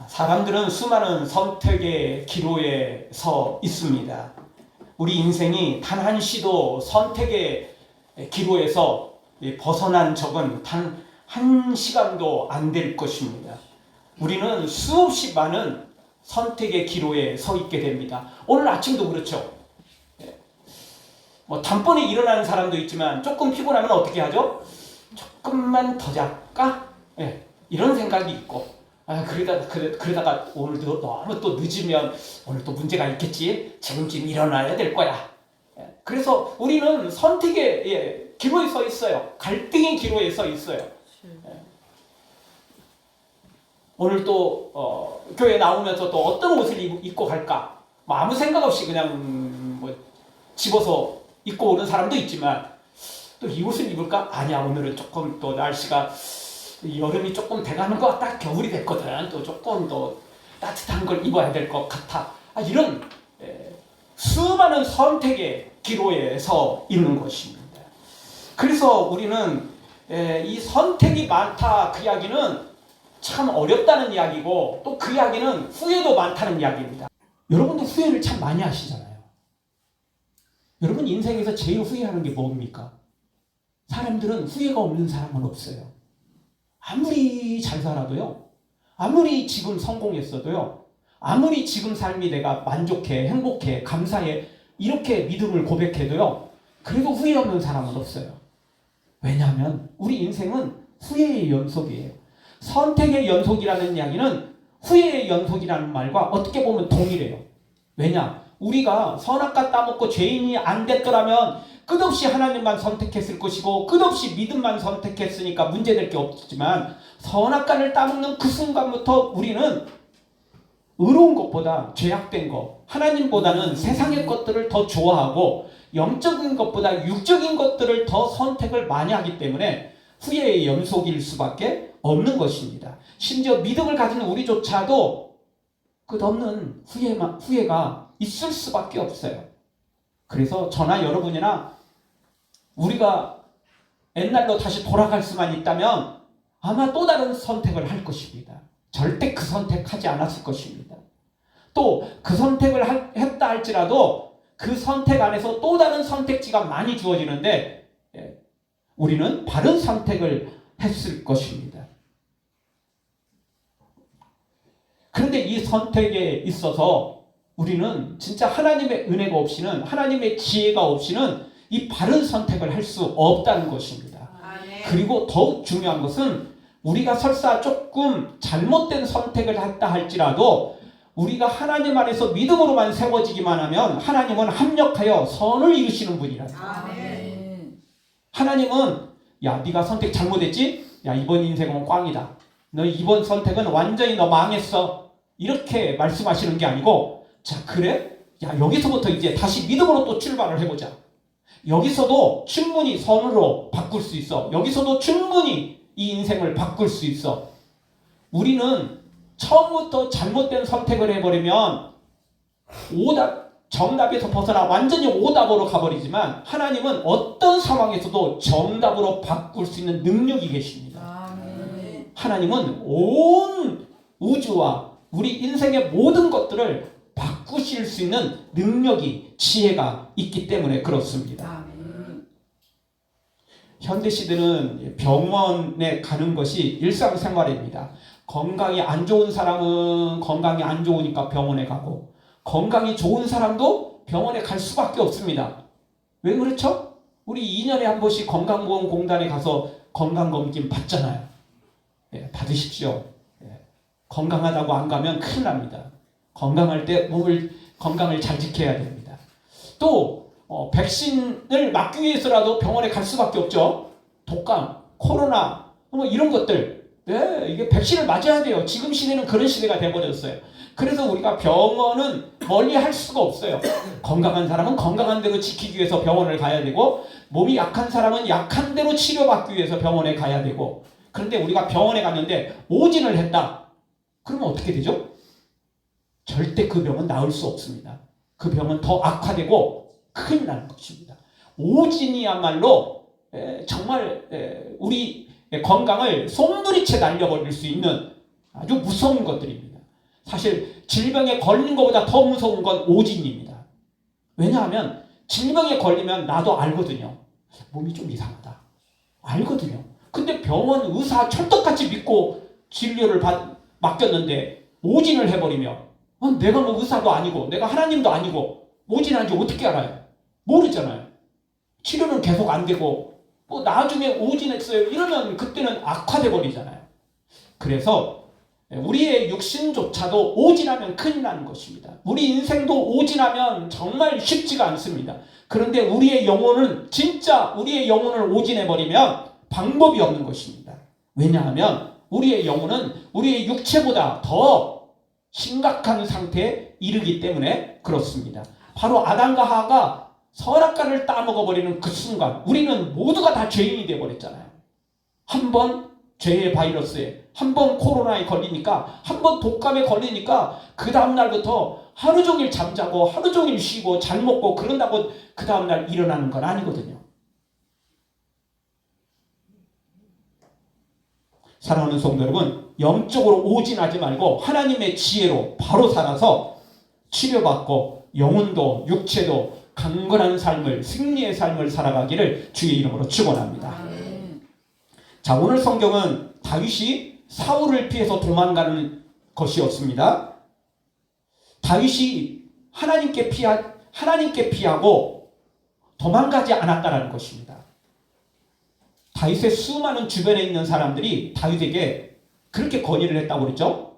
사람들은 수많은 선택의 기로에 서 있습니다. 우리 인생이 단 한 시도 선택의 기로에서 벗어난 적은 단 한 시간도 안 될 것입니다. 우리는 수없이 많은 선택의 기로에 서 있게 됩니다. 오늘 아침도 그렇죠. 단번에 일어나는 사람도 있지만 조금 피곤하면 어떻게 하죠? 조금만 더 잘까? 이런 생각이 있고, 그러다가 오늘도 너무 또 늦으면 오늘 또 문제가 있겠지. 지금쯤 일어나야 될 거야. 그래서 우리는 선택의 기로에 서 있어요. 갈등의 기로에 서 있어요. 오늘 또 교회 나오면서 또 어떤 옷을 입고 갈까? 아무 생각 없이 그냥 집어서 입고 오는 사람도 있지만, 또 이 옷을 입을까? 아니야, 오늘은 조금 또 날씨가 여름이 조금 돼가는 것 같다. 겨울이 됐거든. 또 조금 더 따뜻한 걸 입어야 될 것 같아. 이런 수많은 선택의 기로에 서 있는 것입니다. 그래서 우리는 이 선택이 많다, 그 이야기는 참 어렵다는 이야기고, 또 그 이야기는 후회도 많다는 이야기입니다. 여러분도 후회를 참 많이 하시잖아요. 여러분 인생에서 제일 후회하는 게 뭡니까? 사람들은 후회가 없는 사람은 없어요. 아무리 잘 살아도요, 아무리 지금 성공했어도요, 아무리 지금 삶이 내가 만족해, 행복해, 감사해, 이렇게 믿음을 고백해도요, 그래도 후회 없는 사람은 없어요. 왜냐하면 우리 인생은 후회의 연속이에요. 선택의 연속이라는 이야기는 후회의 연속이라는 말과 어떻게 보면 동일해요. 왜냐? 우리가 선악과 따먹고 죄인이 안 됐더라면 끝없이 하나님만 선택했을 것이고, 끝없이 믿음만 선택했으니까 문제될 게 없지만, 선악과를 따먹는 그 순간부터 우리는 의로운 것보다 죄악된 것, 하나님보다는 세상의 것들을 더 좋아하고, 영적인 것보다 육적인 것들을 더 선택을 많이 하기 때문에 후회의 연속일 수밖에 없는 것입니다. 심지어 믿음을 가진 우리조차도 끝없는 후회가 있을 수밖에 없어요. 그래서 저나 여러분이나 우리가 옛날로 다시 돌아갈 수만 있다면 아마 또 다른 선택을 할 것입니다. 절대 그 선택하지 않았을 것입니다. 또 그 선택을 했다 할지라도 그 선택 안에서 또 다른 선택지가 많이 주어지는데, 우리는 바른 선택을 했을 것입니다. 그런데 이 선택에 있어서 우리는 진짜 하나님의 은혜가 없이는, 하나님의 지혜가 없이는 이 바른 선택을 할 수 없다는 것입니다. 그리고 더욱 중요한 것은 우리가 설사 조금 잘못된 선택을 했다 할지라도 우리가 하나님 안에서 믿음으로만 세워지기만 하면 하나님은 합력하여 선을 이루시는 분이라는 거예요. 하나님은 야, 네가 선택 잘못했지? 야, 이번 인생은 꽝이다. 너 이번 선택은 완전히 너 망했어. 이렇게 말씀하시는 게 아니고, 자, 그래? 야, 여기서부터 이제 다시 믿음으로 또 출발을 해보자. 여기서도 충분히 선으로 바꿀 수 있어. 여기서도 충분히 이 인생을 바꿀 수 있어. 우리는 처음부터 잘못된 선택을 해버리면 정답에서 벗어나 완전히 오답으로 가버리지만, 하나님은 어떤 상황에서도 정답으로 바꿀 수 있는 능력이 계십니다. 하나님은 온 우주와 우리 인생의 모든 것들을 바꾸실 수 있는 능력이, 지혜가 있기 때문에 그렇습니다. 현대시대는 병원에 가는 것이 일상생활입니다. 건강이 안 좋은 사람은 건강이 안 좋으니까 병원에 가고, 건강이 좋은 사람도 병원에 갈 수밖에 없습니다. 왜 그렇죠? 우리 2년에 한 번씩 건강보험공단에 가서 건강검진 받잖아요. 받으십시오. 건강하다고 안 가면 큰일 납니다. 건강할 때 건강을 잘 지켜야 됩니다. 또 백신을 맞기 위해서라도 병원에 갈 수밖에 없죠. 독감, 코로나, 이런 것들. 이게 백신을 맞아야 돼요. 지금 시대는 그런 시대가 돼버렸어요. 그래서 우리가 병원은 멀리 할 수가 없어요. 건강한 사람은 건강한 대로 지키기 위해서 병원을 가야 되고, 몸이 약한 사람은 약한 대로 치료받기 위해서 병원에 가야 되고, 그런데 우리가 병원에 갔는데 오진을 했다. 그러면 어떻게 되죠? 절대 그 병은 나을 수 없습니다. 그 병은 더 악화되고 큰일 나는 것입니다. 오진이야말로 정말 우리 건강을 송두리째 날려버릴 수 있는 아주 무서운 것들입니다. 사실 질병에 걸린 것보다 더 무서운 건 오진입니다. 왜냐하면 질병에 걸리면 나도 알거든요. 몸이 좀 이상하다. 알거든요. 근데 병원 의사 철떡같이 믿고 진료를 맡겼는데 오진을 해버리면 내가 뭐 의사도 아니고 내가 하나님도 아니고 오진한지 어떻게 알아요? 모르잖아요. 치료는 계속 안 되고 뭐 나중에 오진했어요. 이러면 그때는 악화돼 버리잖아요. 그래서 우리의 육신조차도 오진하면 큰일 나는 것입니다. 우리 인생도 오진하면 정말 쉽지가 않습니다. 그런데 우리의 영혼은 진짜 우리의 영혼을 오진해버리면 방법이 없는 것입니다. 왜냐하면 우리의 영혼은 우리의 육체보다 더 심각한 상태에 이르기 때문에 그렇습니다. 바로 아담과 하와가 선악과를 따먹어버리는 그 순간 우리는 모두가 다 죄인이 되어버렸잖아요. 한 번 죄의 바이러스에, 한 번 코로나에 걸리니까, 한 번 독감에 걸리니까 그 다음날부터 하루 종일 잠자고 하루 종일 쉬고 잘 먹고 그런다고 그 다음날 일어나는 건 아니거든요. 사랑하는 성도 여러분, 영적으로 오진하지 말고 하나님의 지혜로 바로 살아서 치료받고 영혼도 육체도 강건한 삶을, 승리의 삶을 살아가기를 주의 이름으로 축원합니다. 자, 오늘 성경은 다윗이 사울을 피해서 도망가는 것이었습니다. 다윗이 하나님께 피하고 도망가지 않았다는 것입니다. 다윗의 수많은 주변에 있는 사람들이 다윗에게 그렇게 건의를 했다고 그랬죠.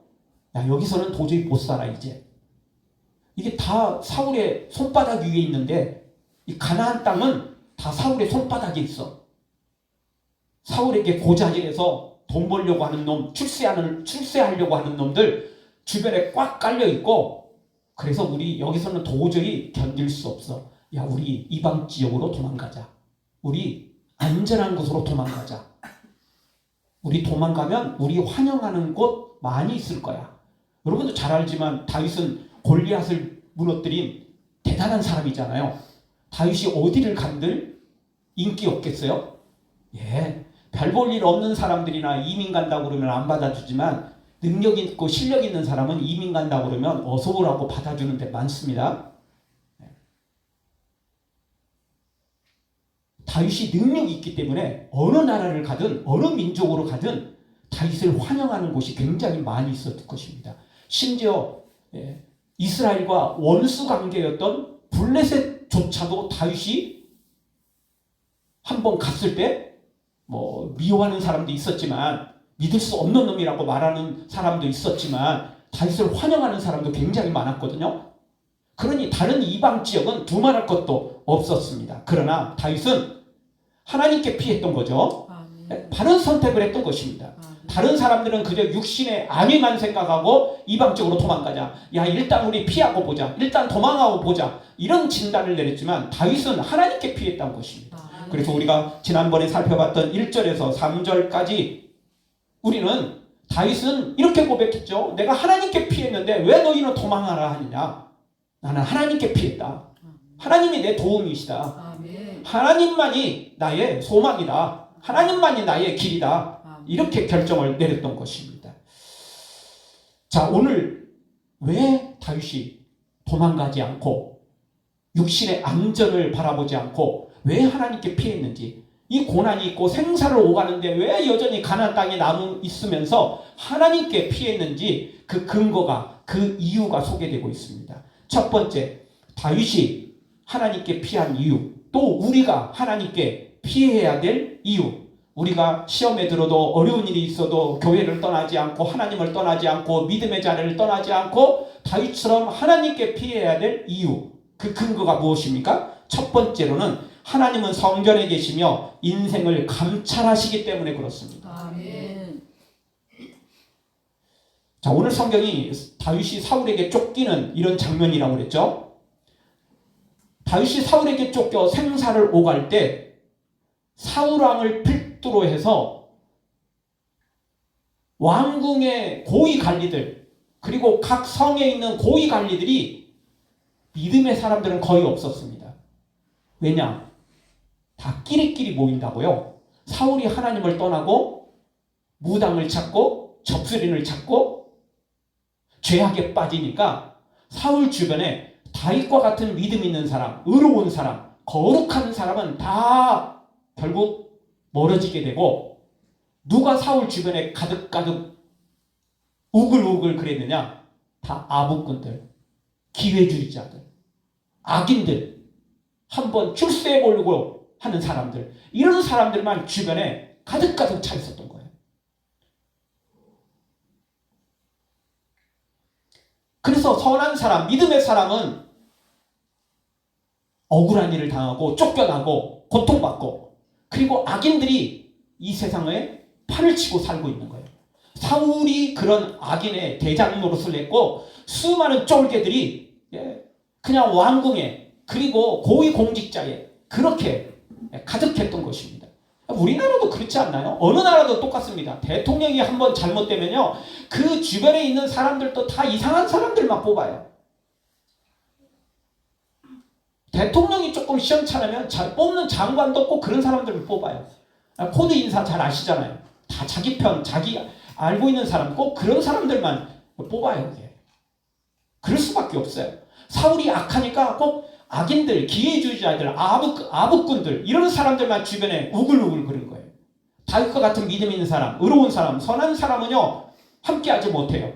야, 여기서는 도저히 못 살아 이제. 이게 다 사울의 손바닥 위에 있는데 이 가나안 땅은 다 사울의 손바닥에 있어. 사울에게 고자질해서 돈 벌려고 하는 놈, 출세하려고 하는 놈들 주변에 꽉 깔려 있고, 그래서 우리 여기서는 도저히 견딜 수 없어. 야, 우리 이방 지역으로 도망가자. 우리 안전한 곳으로 도망가자. 우리 도망가면 우리 환영하는 곳 많이 있을 거야. 여러분도 잘 알지만 다윗은 골리앗을 무너뜨린 대단한 사람이잖아요. 다윗이 어디를 간들 인기 없겠어요? 예, 별 볼 일 없는 사람들이나 이민 간다고 그러면 안 받아주지만 능력 있고 실력 있는 사람은 이민 간다고 그러면 어서 오라고 받아주는 데 많습니다. 다윗이 능력이 있기 때문에 어느 나라를 가든 어느 민족으로 가든 다윗을 환영하는 곳이 굉장히 많이 있었을 것입니다. 심지어 이스라엘과 원수 관계였던 블레셋조차도 다윗이 한번 갔을 때 뭐 미워하는 사람도 있었지만, 믿을 수 없는 놈이라고 말하는 사람도 있었지만 다윗을 환영하는 사람도 굉장히 많았거든요. 그러니 다른 이방 지역은 두말할 것도 없었습니다. 그러나 다윗은 하나님께 피했던 거죠. 바른 선택을 했던 것입니다. 다른 사람들은 그저 육신의 안위만 생각하고 이방 쪽으로 도망가자. 야, 일단 우리 피하고 보자. 일단 도망하고 보자. 이런 진단을 내렸지만 다윗은 하나님께 피했던 것입니다. 그래서 우리가 지난번에 살펴봤던 1절에서 3절까지 우리는 다윗은 이렇게 고백했죠. 내가 하나님께 피했는데 왜 너희는 도망하라 하느냐. 나는 하나님께 피했다. 하나님이 내 도움이시다. 하나님만이 나의 소망이다. 하나님만이 나의 길이다. 이렇게 결정을 내렸던 것입니다. 자, 오늘 왜 다윗이 도망가지 않고 육신의 안전을 바라보지 않고 왜 하나님께 피했는지, 이 고난이 있고 생사를 오가는데 왜 여전히 가나안 땅에 남아 있으면서 하나님께 피했는지 그 근거가, 그 이유가 소개되고 있습니다. 첫 번째, 다윗이 하나님께 피한 이유, 또 우리가 하나님께 피해야 될 이유. 우리가 시험에 들어도 어려운 일이 있어도 교회를 떠나지 않고 하나님을 떠나지 않고 믿음의 자리를 떠나지 않고 다윗처럼 하나님께 피해야 될 이유, 그 근거가 무엇입니까? 첫 번째로는 하나님은 성전에 계시며 인생을 감찰하시기 때문에 그렇습니다. 아멘. 자, 오늘 성경이 다윗이 사울에게 쫓기는 이런 장면이라고 그랬죠. 다윗이 사울에게 쫓겨 생사를 오갈 때 사울왕을 필두로 해서 왕궁의 고위 관리들, 그리고 각 성에 있는 고위 관리들이 믿음의 사람들은 거의 없었습니다. 왜냐? 다 끼리끼리 모인다고요. 사울이 하나님을 떠나고 무당을 찾고 접수린을 찾고 죄악에 빠지니까 사울 주변에 다윗과 같은 믿음 있는 사람, 의로운 사람, 거룩한 사람은 다 결국 멀어지게 되고, 누가 사울 주변에 가득가득 우글우글 그랬느냐? 다 아부꾼들, 기회주의자들, 악인들, 한번 출세해 보려고 하는 사람들, 이런 사람들만 주변에 가득가득 차 있었던 거예요. 그래서 선한 사람, 믿음의 사람은 억울한 일을 당하고 쫓겨나고 고통받고, 그리고 악인들이 이 세상에 판을 치고 살고 있는 거예요. 사울이 그런 악인의 대장 노릇을 했고, 수많은 쫄개들이 그냥 왕궁에, 그리고 고위공직자에 그렇게 가득했던 것입니다. 우리나라도 그렇지 않나요? 어느 나라도 똑같습니다. 대통령이 한번 잘못되면요, 그 주변에 있는 사람들도 다 이상한 사람들만 뽑아요. 대통령이 조금 시원찮으면 뽑는 장관도 꼭 그런 사람들을 뽑아요. 코드 인사 잘 아시잖아요. 다 자기 편, 자기 알고 있는 사람, 꼭 그런 사람들만 뽑아요. 이게. 그럴 수밖에 없어요. 사울이 악하니까 꼭 악인들, 기회주의자들, 아부꾼들, 이런 사람들만 주변에 우글우글 그런 거예요. 다윗과 같은 믿음 있는 사람, 의로운 사람, 선한 사람은요, 함께하지 못해요.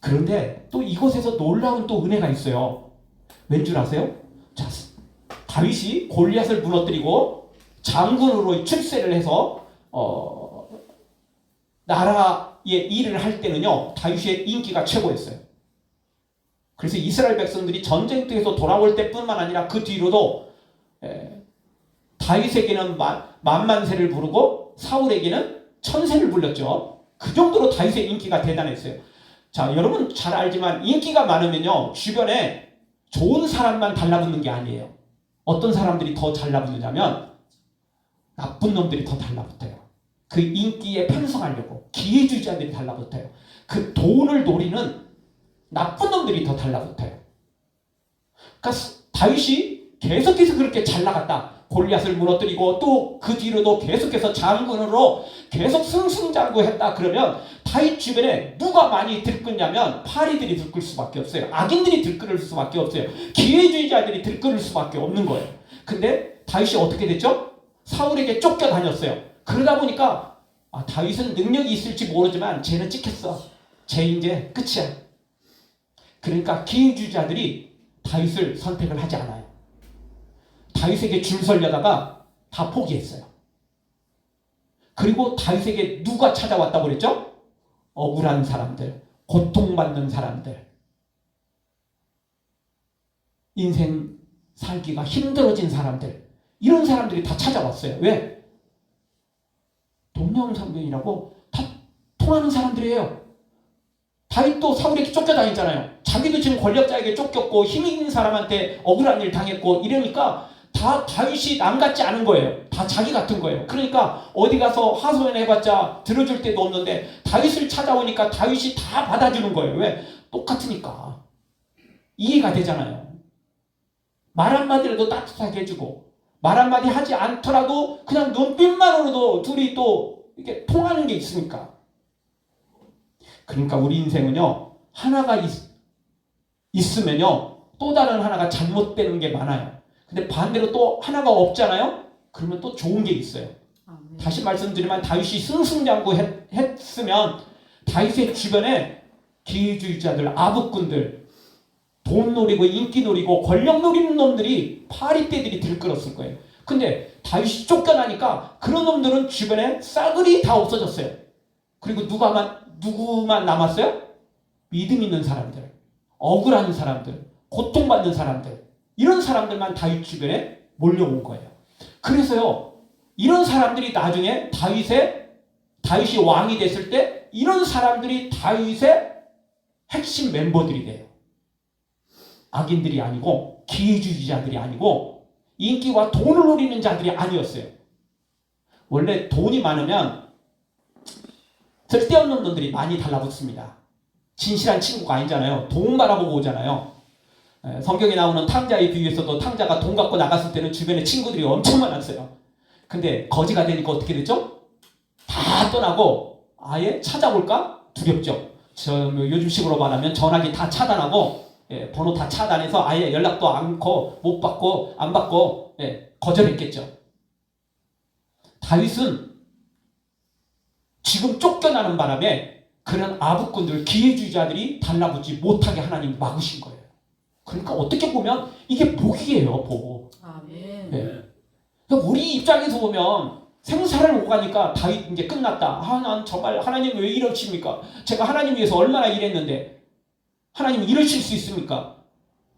그런데 또 이곳에서 놀라운 또 은혜가 있어요. 왠 줄 아세요? 자, 다윗이 골리앗을 무너뜨리고 장군으로 출세를 해서 나라의 일을 할 때는요, 다윗의 인기가 최고였어요. 그래서 이스라엘 백성들이 전쟁터에서 돌아올 때뿐만 아니라 그 뒤로도 다윗에게는 만만세를 부르고 사울에게는 천세를 불렸죠. 그 정도로 다윗의 인기가 대단했어요. 자, 여러분 잘 알지만 인기가 많으면요, 주변에 좋은 사람만 달라붙는 게 아니에요. 어떤 사람들이 더 달라붙느냐면 나쁜 놈들이 더 달라붙어요. 그 인기에 편성하려고 기회주의자들이 달라붙어요. 그 돈을 노리는 나쁜 놈들이 더 달라붙어요. 그러니까 다윗이 계속해서 그렇게 잘 나갔다. 골리앗을 무너뜨리고 또 그 뒤로도 계속해서 장군으로 계속 승승장구했다. 그러면 다윗 주변에 누가 많이 들끓냐면 파리들이 들끓을 수밖에 없어요. 악인들이 들끓을 수밖에 없어요. 기회주의자들이 들끓을 수밖에 없는 거예요. 근데 다윗이 어떻게 됐죠? 사울에게 쫓겨다녔어요. 그러다 보니까 다윗은 능력이 있을지 모르지만 쟤는 찍혔어. 쟤 이제 끝이야. 그러니까 기회주의자들이 다윗을 선택을 하지 않아요. 다윗에게 줄 서려다가 다 포기했어요. 그리고 다윗에게 누가 찾아왔다고 그랬죠? 억울한 사람들, 고통받는 사람들, 인생 살기가 힘들어진 사람들, 이런 사람들이 다 찾아왔어요. 왜? 동명상병이라고 다 통하는 사람들이에요. 다윗도 사울에게 쫓겨다니잖아요. 자기도 지금 권력자에게 쫓겼고 힘 있는 사람한테 억울한 일 당했고 이러니까 다 다윗이 남 같지 않은 거예요. 다 자기 같은 거예요. 그러니까 어디 가서 하소연 해봤자 들어줄 데도 없는데 다윗을 찾아오니까 다윗이 다 받아주는 거예요. 왜? 똑같으니까. 이해가 되잖아요. 말 한마디라도 따뜻하게 해주고, 말 한마디 하지 않더라도 그냥 눈빛만으로도 둘이 또 이렇게 통하는 게 있으니까. 그러니까 우리 인생은요, 하나가 있으면요, 또 다른 하나가 잘못되는 게 많아요. 근데 반대로 또 하나가 없잖아요? 그러면 또 좋은 게 있어요. 다시 말씀드리면 다윗이 승승장구 했으면 다윗의 주변에 기회주의자들, 아부꾼들, 돈 노리고 인기 노리고 권력 노리는 놈들이 파리떼들이 들끓었을 거예요. 근데 다윗이 쫓겨나니까 그런 놈들은 주변에 싸그리 다 없어졌어요. 그리고 누구만 남았어요? 믿음 있는 사람들, 억울한 사람들, 고통받는 사람들, 이런 사람들만 다윗 주변에 몰려온 거예요. 그래서요, 이런 사람들이 나중에 다윗이 왕이 됐을 때 이런 사람들이 다윗의 핵심 멤버들이 돼요. 악인들이 아니고 기회주의자들이 아니고 인기와 돈을 노리는 자들이 아니었어요. 원래 돈이 많으면 쓸데없는 놈들이 많이 달라붙습니다. 진실한 친구가 아니잖아요. 돈 바라보고 오잖아요. 성경에 나오는 탕자의 비유에서도 탕자가 돈 갖고 나갔을 때는 주변에 친구들이 엄청 많았어요. 근데 거지가 되니까 어떻게 됐죠? 다 떠나고 아예 찾아볼까 두렵죠. 요즘식으로 말하면 전화기 다 차단하고 번호 다 차단해서 아예 연락도 않고 못 받고 안 받고 거절했겠죠. 다윗은 지금 쫓겨나는 바람에 그런 아부꾼들, 기회주의자들이 달라붙지 못하게 하나님 막으신 거예요. 그러니까 어떻게 보면 이게 복이에요, 복. 아멘. 그러니까 우리 입장에서 보면 생사를 오가니까 다윗 이제 끝났다. 난 정말 하나님 왜 이러십니까? 제가 하나님 위해서 얼마나 일했는데 하나님 이러실 수 있습니까?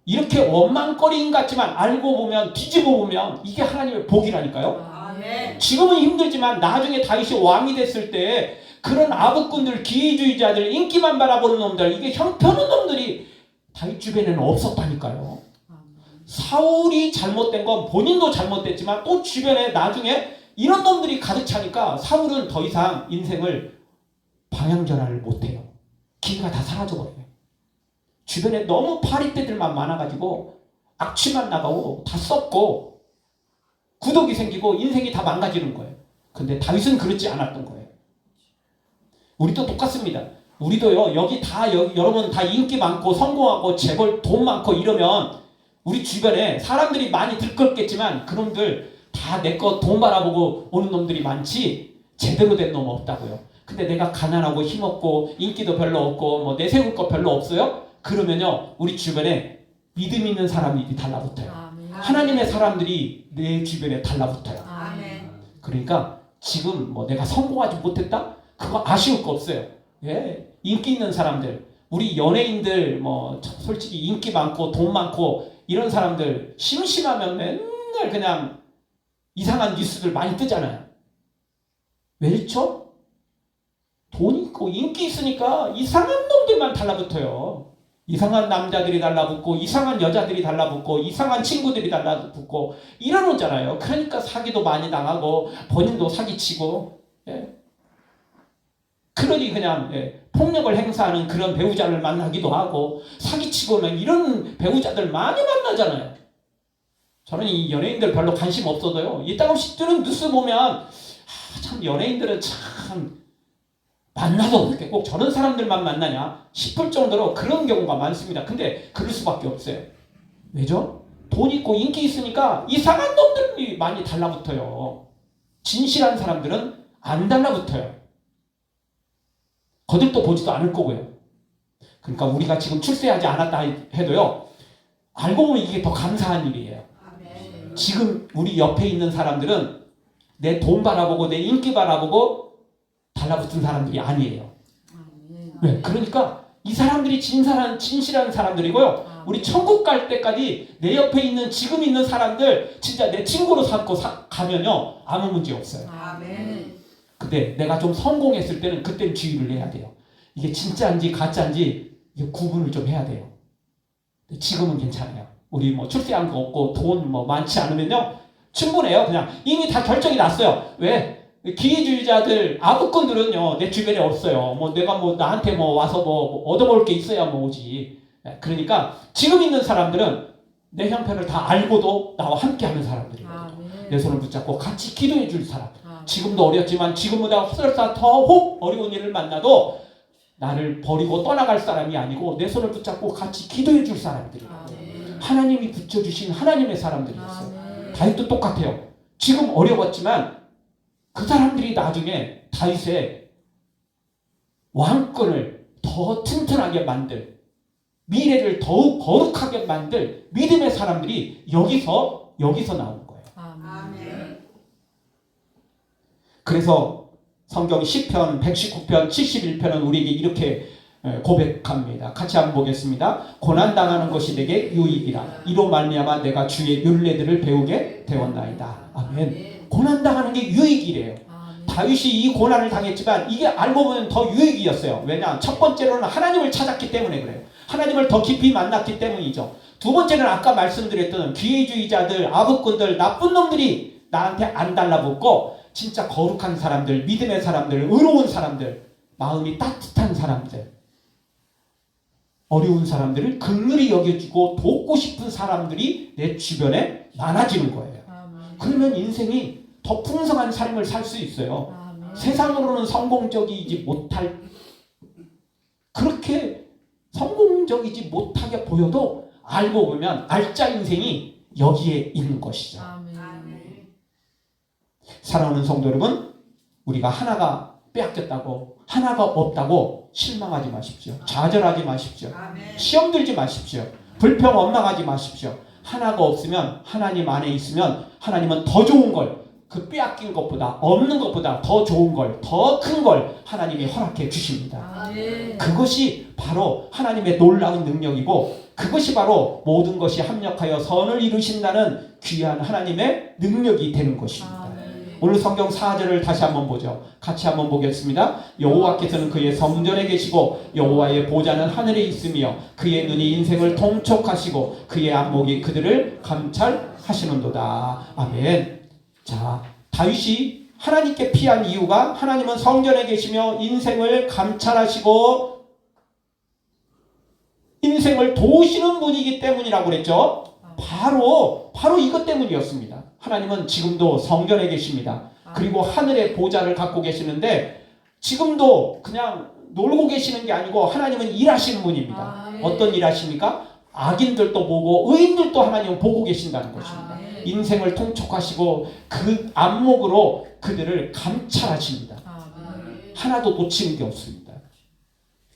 이렇게 원망거리인 같지만 알고 보면 뒤집어 보면 이게 하나님의 복이라니까요. 아멘. 지금은 힘들지만 나중에 다윗이 왕이 됐을 때 그런 아부꾼들, 기회주의자들, 인기만 바라보는 놈들, 이게 형편없는 놈들이 다윗 주변에는 없었다니까요. 사울이 잘못된 건 본인도 잘못됐지만 또 주변에 나중에 이런 놈들이 가득 차니까 사울은 더 이상 인생을 방향전환을 못해요. 기회가 다 사라져버려요. 주변에 너무 파리떼들만 많아가지고 악취만 나가고 다 썩고 구독이 생기고 인생이 다 망가지는 거예요. 근데 다윗은 그렇지 않았던 거예요. 우리도 똑같습니다. 우리도요, 여기 여러분 다 인기 많고 성공하고 재벌 돈 많고 이러면 우리 주변에 사람들이 많이 들끓겠지만 그놈들 다 내 거 돈 바라보고 오는 놈들이 많지 제대로 된 놈 없다고요. 근데 내가 가난하고 힘없고 인기도 별로 없고 뭐 내세울 거 별로 없어요? 그러면요, 우리 주변에 믿음 있는 사람이 달라붙어요. 아멘. 하나님의 사람들이 내 주변에 달라붙어요. 아멘. 그러니까 지금 뭐 내가 성공하지 못했다? 그거 아쉬울 거 없어요. 인기 있는 사람들, 우리 연예인들 뭐 솔직히 인기 많고 돈 많고 이런 사람들 심심하면 맨날 그냥 이상한 뉴스들 많이 뜨잖아요. 왜 그렇죠? 돈 있고 인기 있으니까 이상한 놈들만 달라붙어요. 이상한 남자들이 달라붙고 이상한 여자들이 달라붙고 이상한 친구들이 달라붙고 이러잖아요. 그러니까 사기도 많이 당하고 본인도 사기치고 그러니 그냥 폭력을 행사하는 그런 배우자를 만나기도 하고 사기치고는 이런 배우자들 많이 만나잖아요. 저는 이 연예인들 별로 관심 없어도요, 이따금씩 뜨는 뉴스 보면 참 연예인들은 참 만나도 어떻게 꼭 저런 사람들만 만나냐 싶을 정도로 그런 경우가 많습니다. 근데 그럴 수밖에 없어요. 왜죠? 돈 있고 인기 있으니까 이상한 놈들이 많이 달라붙어요. 진실한 사람들은 안 달라붙어요. 거들떠 보지도 않을 거고요. 그러니까 우리가 지금 출세하지 않았다 해도요, 알고 보면 이게 더 감사한 일이에요. 아멘. 지금 우리 옆에 있는 사람들은 내 돈 바라보고 내 인기 바라보고 달라붙은 사람들이 아니에요. 네, 그러니까 이 사람들이 진실한 사람들이고요. 우리 천국 갈 때까지 내 옆에 있는 지금 있는 사람들 진짜 내 친구로 삼고 가면요, 아무 문제 없어요. 아멘. 근데 내가 좀 성공했을 때는 그때는 주의를 해야 돼요. 이게 진짜인지 가짜인지 구분을 좀 해야 돼요. 지금은 괜찮아요. 우리 뭐 출세한 거 없고 돈 뭐 많지 않으면요, 충분해요. 그냥 이미 다 결정이 났어요. 왜? 기회주의자들, 아부꾼들은요, 내 주변에 없어요. 뭐 내가 뭐 나한테 뭐 와서 뭐 얻어먹을 게 있어야 뭐 오지. 그러니까 지금 있는 사람들은 내 형편을 다 알고도 나와 함께하는 사람들이거든요. 내 손을 붙잡고 같이 기도해 줄 사람. 지금도 어렵지만 지금보다 설사 더욱 어려운 일을 만나도 나를 버리고 떠나갈 사람이 아니고 내 손을 붙잡고 같이 기도해 줄 사람들이거든요. 하나님이 붙여주신 하나님의 사람들이었어요. 다윗도 똑같아요. 지금 어려웠지만 그 사람들이 나중에 다윗의 왕권을 더 튼튼하게 만들, 미래를 더욱 거룩하게 만들 믿음의 사람들이 여기서 나오는 거예요. 아멘. 그래서 성경 10편, 119편, 71편은 우리에게 이렇게 고백합니다. 같이 한번 보겠습니다. 고난당하는 것이 내게 유익이라. 이로 말미암아 내가 주의 율례들을 배우게 되었나이다. 아멘. 고난당하는 게 유익이래요. 다윗이 이 고난을 당했지만 이게 알고 보면 더 유익이었어요. 왜냐? 첫 번째로는 하나님을 찾았기 때문에 그래요. 하나님을 더 깊이 만났기 때문이죠. 두 번째는 아까 말씀드렸던 기회주의자들, 아부꾼들, 나쁜 놈들이 나한테 안 달라붙고 진짜 거룩한 사람들, 믿음의 사람들, 의로운 사람들, 마음이 따뜻한 사람들, 어려운 사람들을 긍휼히 여겨주고 돕고 싶은 사람들이 내 주변에 많아지는 거예요. 그러면 인생이 더 풍성한 삶을 살 수 있어요. 세상으로는 성공적이지 못할, 그렇게 성공적이지 못하게 보여도 알고 보면 알짜 인생이 여기에 있는 것이죠. 아멘. 사랑하는 성도 여러분, 우리가 하나가 빼앗겼다고, 하나가 없다고 실망하지 마십시오. 좌절하지 마십시오. 시험 들지 마십시오. 불평 원망하지 마십시오. 하나가 없으면, 하나님 안에 있으면 하나님은 더 좋은 걸, 그 빼앗긴 것보다, 없는 것보다 더 좋은 걸, 더 큰 걸 하나님이 허락해 주십니다. 아멘. 그것이 바로 하나님의 놀라운 능력이고, 그것이 바로 모든 것이 합력하여 선을 이루신다는 귀한 하나님의 능력이 되는 것입니다. 아멘. 오늘 성경 4절을 다시 한번 보죠. 같이 한번 보겠습니다. 여호와께서는 그의 성전에 계시고 여호와의 보좌는 하늘에 있으며 그의 눈이 인생을 통촉하시고 그의 안목이 그들을 감찰하시는도다. 아멘. 자, 다윗이 하나님께 피한 이유가 하나님은 성전에 계시며 인생을 감찰하시고 인생을 도우시는 분이기 때문이라고 그랬죠. 바로 이것 때문이었습니다. 하나님은 지금도 성전에 계십니다. 그리고 하늘의 보좌를 갖고 계시는데 지금도 그냥 놀고 계시는 게 아니고 하나님은 일하시는 분입니다. 어떤 일 하십니까? 악인들도 보고 의인들도 하나님은 보고 계신다는 것입니다. 인생을 통촉하시고 그 안목으로 그들을 감찰하십니다. 하나도 놓치는 게 없습니다.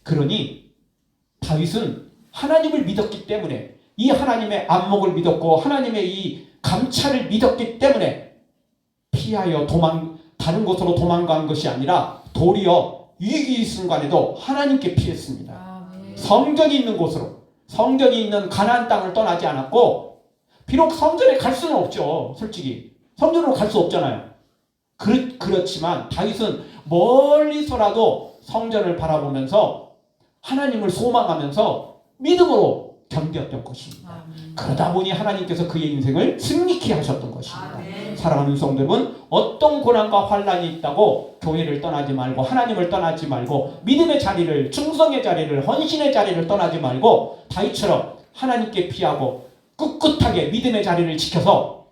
그러니 다윗은 하나님을 믿었기 때문에, 이 하나님의 안목을 믿었고 하나님의 이 감찰을 믿었기 때문에 피하여 다른 곳으로 도망간 것이 아니라 도리어 위기 순간에도 하나님께 피했습니다. 성전이 있는 곳으로, 성전이 있는 가나안 땅을 떠나지 않았고, 비록 성전에 갈 수는 없죠. 솔직히 성전으로 갈 수 없잖아요. 그렇지만 다윗은 멀리서라도 성전을 바라보면서 하나님을 소망하면서 믿음으로 견뎠던 것입니다. 그러다 보니 하나님께서 그의 인생을 승리케 하셨던 것입니다. 사랑하는 성도 여러분, 어떤 고난과 환란이 있다고 교회를 떠나지 말고 하나님을 떠나지 말고 믿음의 자리를, 충성의 자리를, 헌신의 자리를 떠나지 말고 다윗처럼 하나님께 피하고 꿋꿋하게 믿음의 자리를 지켜서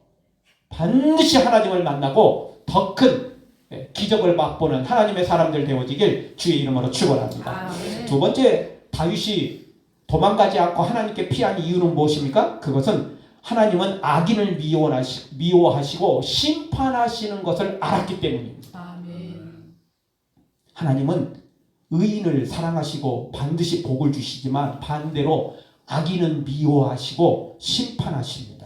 반드시 하나님을 만나고 더 큰 기적을 맛보는 하나님의 사람들 되어지길 주의 이름으로 축원합니다. 두 번째, 다윗이 도망가지 않고 하나님께 피한 이유는 무엇입니까? 그것은 하나님은 악인을 미워하시고 심판하시는 것을 알았기 때문입니다. 하나님은 의인을 사랑하시고 반드시 복을 주시지만 반대로 악인은 미워하시고 심판하십니다.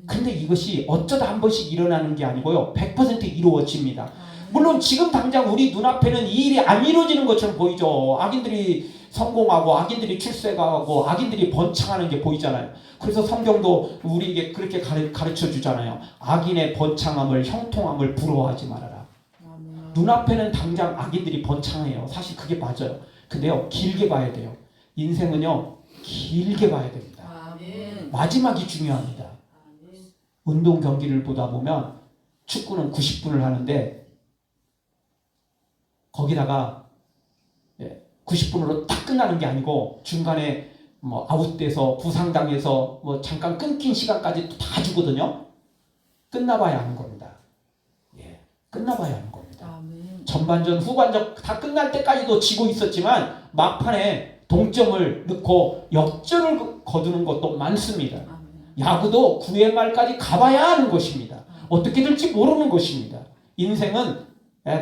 근데 이것이 어쩌다 한 번씩 일어나는 게 아니고요, 100% 이루어집니다. 물론 지금 당장 우리 눈앞에는 이 일이 안 이루어지는 것처럼 보이죠. 악인들이 성공하고 악인들이 출세하고 악인들이 번창하는 게 보이잖아요. 그래서 성경도 우리에게 그렇게 가르쳐 주잖아요. 악인의 번창함을, 형통함을 부러워하지 말아라. 눈앞에는 당장 악인들이 번창해요. 사실 그게 맞아요. 근데요, 길게 봐야 돼요. 인생은요, 길게 봐야 됩니다. 마지막이 중요합니다. 운동 경기를 보다 보면 축구는 90분을 하는데 거기다가 90분으로 딱 끝나는 게 아니고 중간에 뭐 아웃돼서 부상당해서 뭐 잠깐 끊긴 시간까지 다 주거든요. 끝나봐야 하는 겁니다. 끝나봐야 하는 겁니다. 전반전, 후반전 다 끝날 때까지도 지고 있었지만 막판에 동점을 넣고 역전을 거두는 것도 많습니다. 야구도 9회 말까지 가봐야 하는 것입니다. 어떻게 될지 모르는 것입니다. 인생은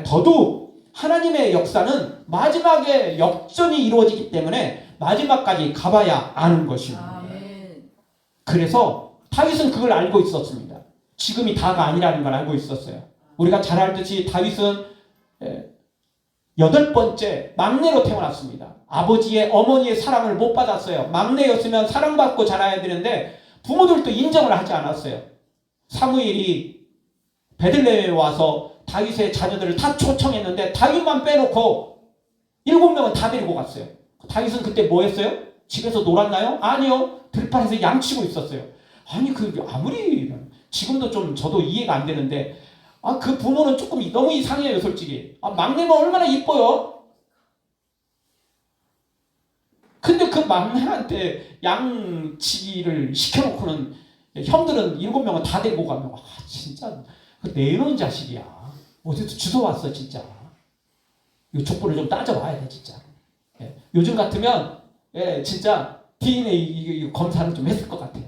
더더욱 하나님의 역사는 마지막에 역전이 이루어지기 때문에 마지막까지 가봐야 아는 것입니다. 그래서 다윗은 그걸 알고 있었습니다. 지금이 다가 아니라는 걸 알고 있었어요. 우리가 잘 알듯이 다윗은 8번째 막내로 태어났습니다. 아버지의, 어머니의 사랑을 못 받았어요. 막내였으면 사랑받고 자라야 되는데 부모들도 인정을 하지 않았어요. 사무엘이 베들레헴에 와서 다윗의 자녀들을 다 초청했는데 다윗만 빼놓고 7명은 다 데리고 갔어요. 다윗은 그때 뭐 했어요? 집에서 놀았나요? 아니요. 들판에서 양치고 있었어요. 아니, 아무리 지금도 좀 저도 이해가 안 되는데, 그 부모는 조금 너무 이상해요, 솔직히. 막내가 얼마나 이뻐요? 근데 그 막내한테 양치기를 시켜놓고는 형들은 7명은 다 데리고 가면 진짜 내놓은 자식이야. 어디서 주워 왔어 진짜. 이 족보를 좀 따져봐야 돼 진짜. 예. 요즘 같으면 예, 진짜 DNA 검사를 좀 했을 것 같아요.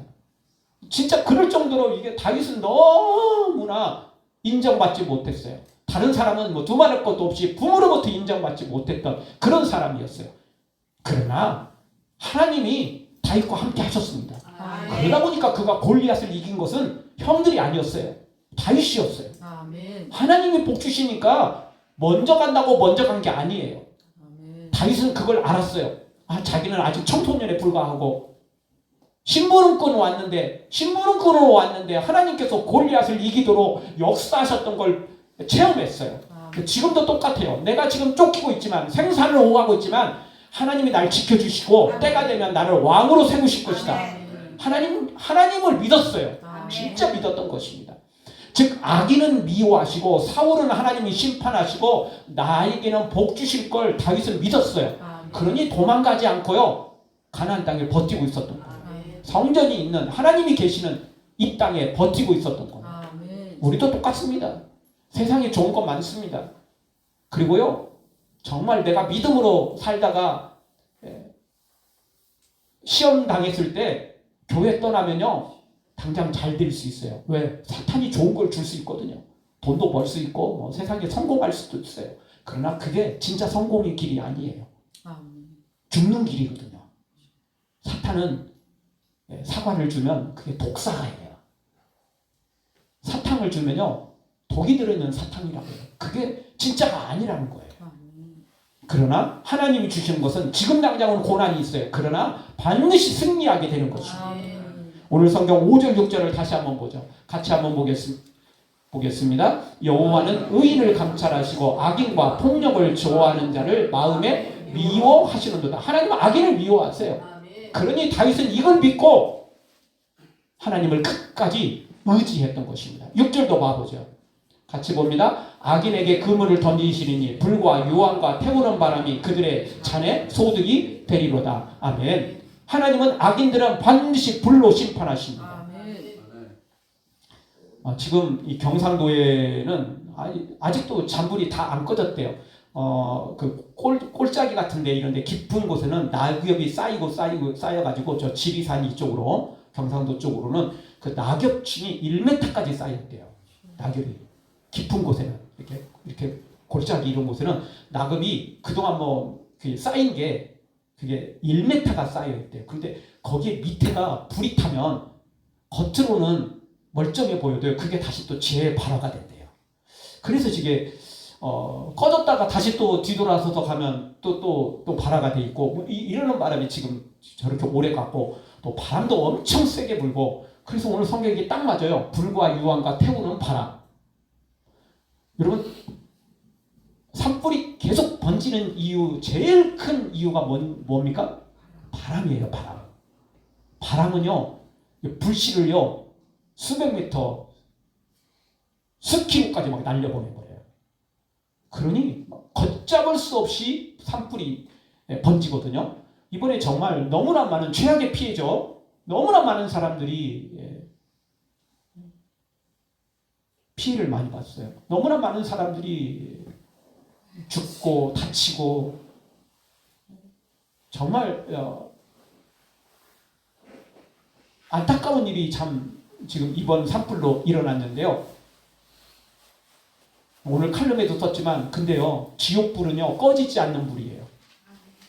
진짜 그럴 정도로 이게 다윗은 너무나 인정받지 못했어요. 다른 사람은 뭐 두말할 것도 없이 부모로부터 인정받지 못했던 그런 사람이었어요. 그러나 하나님이 다윗과 함께 하셨습니다. 아멘. 그러다 보니까 그가 골리앗을 이긴 것은 형들이 아니었어요. 다윗이었어요. 아멘. 하나님이 복 주시니까 먼저 간다고 먼저 간 게 아니에요. 아멘. 다윗은 그걸 알았어요. 아, 자기는 아직 청소년에 불과하고 심부름꾼으로 왔는데 하나님께서 골리앗을 이기도록 역사하셨던 걸 체험했어요. 아멘. 지금도 똑같아요. 내가 지금 쫓기고 있지만 생사를 오가고 있지만 하나님이 날 지켜주시고 때가 되면 나를 왕으로 세우실 것이다. 하나님을 믿었어요. 아멘. 진짜 믿었던 것입니다. 즉 악인은 미워하시고 사울은 하나님이 심판하시고 나에게는 복 주실 걸 다윗은 믿었어요. 아멘. 그러니 도망가지 않고요 가나안 땅에 버티고 있었던 거예요. 아멘. 성전이 있는 하나님이 계시는 이 땅에 버티고 있었던 거예요. 아멘. 우리도 똑같습니다. 세상에 좋은 것 많습니다. 그리고요 정말 내가 믿음으로 살다가 시험 당했을 때 교회 떠나면요 당장 잘 될 수 있어요. 왜? 사탄이 좋은 걸 줄 수 있거든요. 돈도 벌 수 있고 뭐 세상에 성공할 수도 있어요. 그러나 그게 진짜 성공의 길이 아니에요. 아멘. 죽는 길이거든요. 사탄은 사과를 주면 그게 독사가예요. 사탕을 주면요 독이 들어있는 사탕이라고 해요. 그게 진짜가 아니라는 거예요. 아멘. 그러나 하나님이 주시는 것은 지금 당장은 고난이 있어요. 그러나 반드시 승리하게 되는 것입니다. 아멘. 오늘 성경 5절 6절을 다시 한번 보죠. 같이 한번 보겠습니다. 여호와는 의인을 감찰하시고 악인과 폭력을 좋아하는 자를 마음에 미워하시는도다. 하나님은 악인을 미워하세요. 그러니 다윗은 이걸 믿고 하나님을 끝까지 의지했던 것입니다. 6절도 봐보죠. 같이 봅니다. 악인에게 그물을 던지시리니 불과 유황과 태우는 바람이 그들의 잔에 소득이 되리로다. 아멘. 하나님은 악인들은 반드시 불로 심판하십니다. 아멘. 지금 이 경상도에는 아직도 잔불이 다 안 꺼졌대요. 그 꼴짜기 같은데 이런데 깊은 곳에는 낙엽이 쌓여가지고 저 지리산 이쪽으로 경상도 쪽으로는 그 낙엽층이 1m까지 쌓였대요. 낙엽이 깊은 곳에는 이렇게 골짜기 이런 곳에는 낙엽이 그동안 쌓인 게 그게 1m가 쌓여있대요. 그런데 거기에 밑에가 불이 타면 겉으로는 멀쩡해 보여도요. 그게 다시 또 재발화가 된대요. 그래서 이게 꺼졌다가 다시 또 뒤돌아서서 가면 또 발화가 돼 있고 이러는 바람이 지금 저렇게 오래 갔고 또 바람도 엄청 세게 불고 그래서 오늘 성경이 딱 맞아요. 불과 유황과 태우는 바람. 여러분 산불이 계속 번지는 이유 제일 큰 이유가 뭡니까? 바람이에요. 바람은요 불씨를요 수백 미터 수킬로까지 막 날려보내버려요. 그러니 걷잡을 수 없이 산불이 번지거든요. 이번에 정말 너무나 많은 최악의 피해죠. 너무나 많은 사람들이 피해를 많이 봤어요. 너무나 많은 사람들이 죽고 다치고 정말 안타까운 일이 참 지금 이번 산불로 일어났는데요. 오늘 칼럼에도 썼지만 근데요 지옥불은요 꺼지지 않는 불이에요.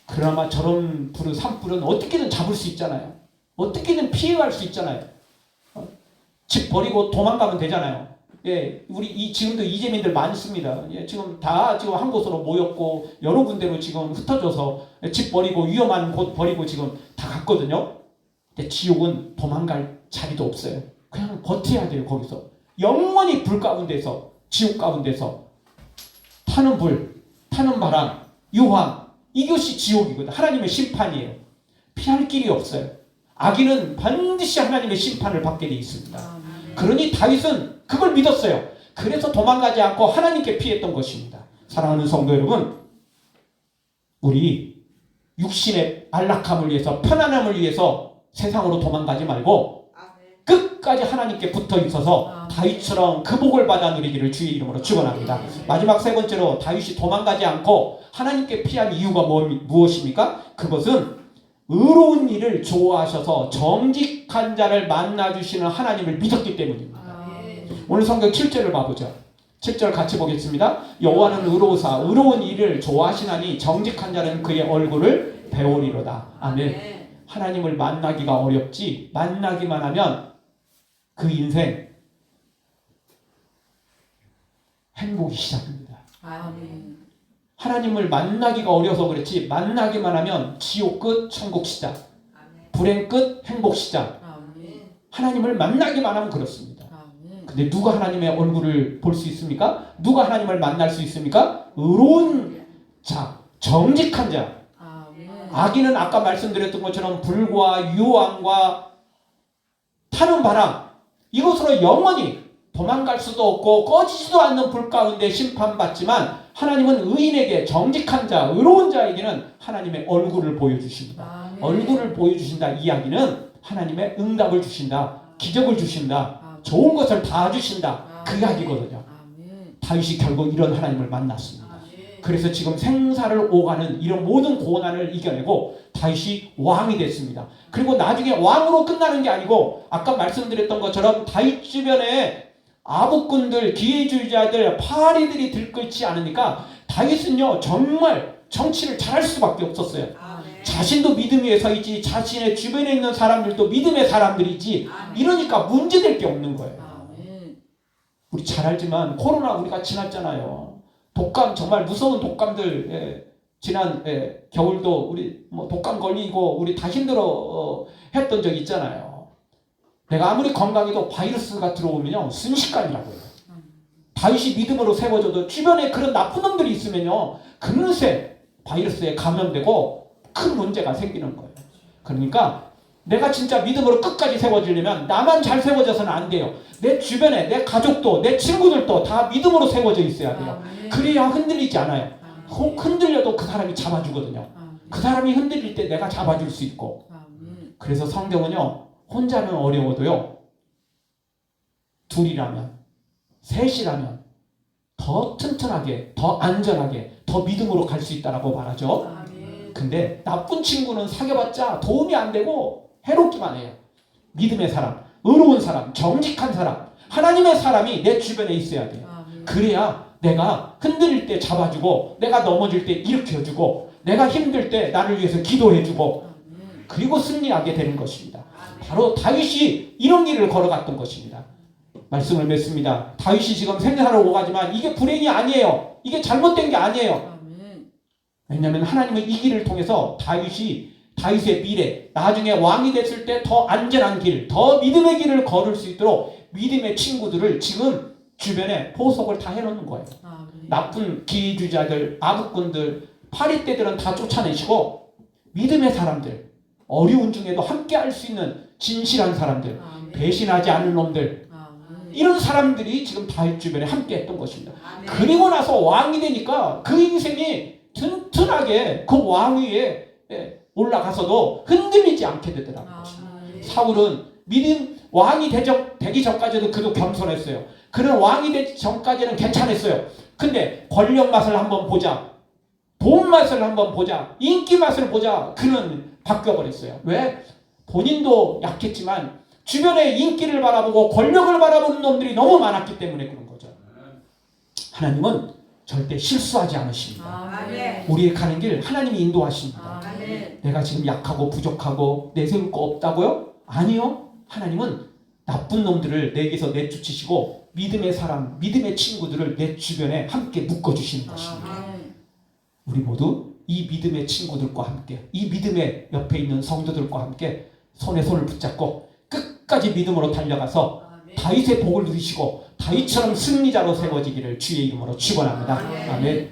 그나마 저런 불은 산불은 어떻게든 잡을 수 있잖아요. 어떻게든 피해갈 수 있잖아요. 집 버리고 도망가면 되잖아요. 예, 우리 지금도 이재민들 많습니다. 예, 지금 한 곳으로 모였고 여러 군데로 지금 흩어져서 집 버리고 위험한 곳 버리고 지금 다 갔거든요. 근데 지옥은 도망갈 자리도 없어요. 그냥 버텨야 돼요. 거기서 영원히 불 가운데서 지옥 가운데서 타는 불, 타는 바람, 유황 이것이 지옥이거든. 하나님의 심판이에요. 피할 길이 없어요. 악인은 반드시 하나님의 심판을 받게 돼 있습니다. 그러니 다윗은 그걸 믿었어요. 그래서 도망가지 않고 하나님께 피했던 것입니다. 사랑하는 성도 여러분, 우리 육신의 안락함을 위해서 편안함을 위해서 세상으로 도망가지 말고 끝 끝까지 하나님께 붙어 있어서 아멘. 다윗처럼 그 복을 받아 누리기를 주의 이름으로 축원합니다. 마지막 세 번째로 다윗이 도망가지 않고 하나님께 피한 이유가 무엇입니까? 그것은 의로운 일을 좋아하셔서 정직한 자를 만나주시는 하나님을 믿었기 때문입니다. 아멘. 오늘 성경 7절을 봐보죠. 7절 같이 보겠습니다. 여호와는 의로우사 의로운 일을 좋아하시나니 정직한 자는 그의 얼굴을 배우리로다. 아멘. 하나님을 만나기가 어렵지 만나기만 하면 그 인생 행복이 시작됩니다. 아멘. 하나님을 만나기가 어려서 그렇지 만나기만 하면 지옥 끝 천국 시작, 불행 끝 행복 시작. 아멘. 하나님을 만나기만 하면 그렇습니다. 아멘. 근데 누가 하나님의 얼굴을 볼 수 있습니까? 누가 하나님을 만날 수 있습니까? 의로운 자, 정직한 자. 아멘. 악인은 아까 말씀드렸던 것처럼 불과 유황과 타는 바람 이것으로 영원히 도망갈 수도 없고 꺼지지도 않는 불 가운데 심판받지만 하나님은 의인에게 정직한 자, 의로운 자에게는 하나님의 얼굴을 보여주십니다. 아멘. 얼굴을 보여주신다 이야기는 하나님의 응답을 주신다, 기적을 주신다, 아멘. 좋은 것을 다 주신다 그 아멘. 이야기거든요. 아멘. 다윗이 결국 이런 하나님을 만났습니다. 아멘. 그래서 지금 생사를 오가는 이런 모든 고난을 이겨내고 다윗이 왕이 됐습니다. 그리고 나중에 왕으로 끝나는 게 아니고 아까 말씀드렸던 것처럼 다윗 주변에 아부꾼들, 기회주의자들, 파리들이 들끓지 않으니까 다윗은요 정말 정치를 잘할 수밖에 없었어요. 자신도 믿음 위에 서 있지 자신의 주변에 있는 사람들도 믿음의 사람들이지 이러니까 문제될 게 없는 거예요. 아멘. 우리 잘 알지만 코로나 우리가 지났잖아요. 독감 정말 무서운 독감들 지난 겨울도 우리 뭐 독감 걸리고 우리 다 힘들어 했던 적 있잖아요. 내가 아무리 건강해도 바이러스가 들어오면요 순식간이라고 해요. 다윗이 믿음으로 세워져도 주변에 그런 나쁜 놈들이 있으면요 금세 바이러스에 감염되고 큰 문제가 생기는 거예요. 그러니까 내가 진짜 믿음으로 끝까지 세워지려면 나만 잘 세워져서는 안 돼요. 내 주변에 내 가족도 내 친구들도 다 믿음으로 세워져 있어야 돼요. 아멘. 그래야 흔들리지 않아요. 아멘. 흔들려도 그 사람이 잡아주거든요. 아멘. 그 사람이 흔들릴 때 내가 잡아줄 수 있고. 아멘. 그래서 성경은요 혼자는 어려워도요 둘이라면 셋이라면 더 튼튼하게 더 안전하게 더 믿음으로 갈 수 있다라고 말하죠. 아멘. 근데 나쁜 친구는 사귀어봤자 도움이 안 되고 해롭기만 해요. 믿음의 사람, 의로운 사람, 정직한 사람, 하나님의 사람이 내 주변에 있어야 돼요. 아멘. 그래야 내가 흔들릴 때 잡아주고 내가 넘어질 때 일으켜주고 내가 힘들 때 나를 위해서 기도해주고 아멘. 그리고 승리하게 되는 것입니다. 바로 다윗이 이런 길을 걸어갔던 것입니다. 말씀을 맺습니다. 다윗이 지금 생사를 오가지만 이게 불행이 아니에요. 이게 잘못된 게 아니에요. 아멘. 왜냐하면 하나님은 이 길을 통해서 다윗의 미래, 나중에 왕이 됐을 때 더 안전한 길, 더 믿음의 길을 걸을 수 있도록 믿음의 친구들을 지금 주변에 포석을 다 해놓는 거예요. 아멘. 나쁜 기회주의자들, 아부꾼들, 파리떼들은 다 쫓아내시고 믿음의 사람들, 어려운 중에도 함께 할 수 있는 진실한 사람들, 아멘. 배신하지 않는 놈들, 아멘. 이런 사람들이 지금 다윗 주변에 함께 했던 것입니다. 아멘. 그리고 나서 왕이 되니까 그 인생이 튼튼하게 그 왕위에 올라가서도 흔들리지 않게 되더라고요. 아멘. 사울은 믿음 왕이 되기 전까지도 그도 겸손했어요. 그는 왕이 되기 전까지는 괜찮았어요. 근데 권력 맛을 한번 보자, 돈 맛을 한번 보자, 인기 맛을 보자, 그는 바뀌어버렸어요. 왜? 본인도 약했지만 주변의 인기를 바라보고 권력을 바라보는 놈들이 너무 많았기 때문에 그런 거죠. 하나님은 절대 실수하지 않으십니다. 아멘. 우리의 가는 길 하나님이 인도하십니다. 아멘. 내가 지금 약하고 부족하고 내세울 거 없다고요? 아니요. 하나님은 나쁜 놈들을 내게서 내쫓으시고 믿음의 사람, 믿음의 친구들을 내 주변에 함께 묶어주시는 것입니다. 아멘. 우리 모두 이 믿음의 친구들과 함께, 이 믿음의 옆에 있는 성도들과 함께 손에 손을 붙잡고 끝까지 믿음으로 달려가서 다윗의 복을 누리시고 다윗처럼 승리자로 세워지기를 주의 이름으로 축원합니다. 아멘.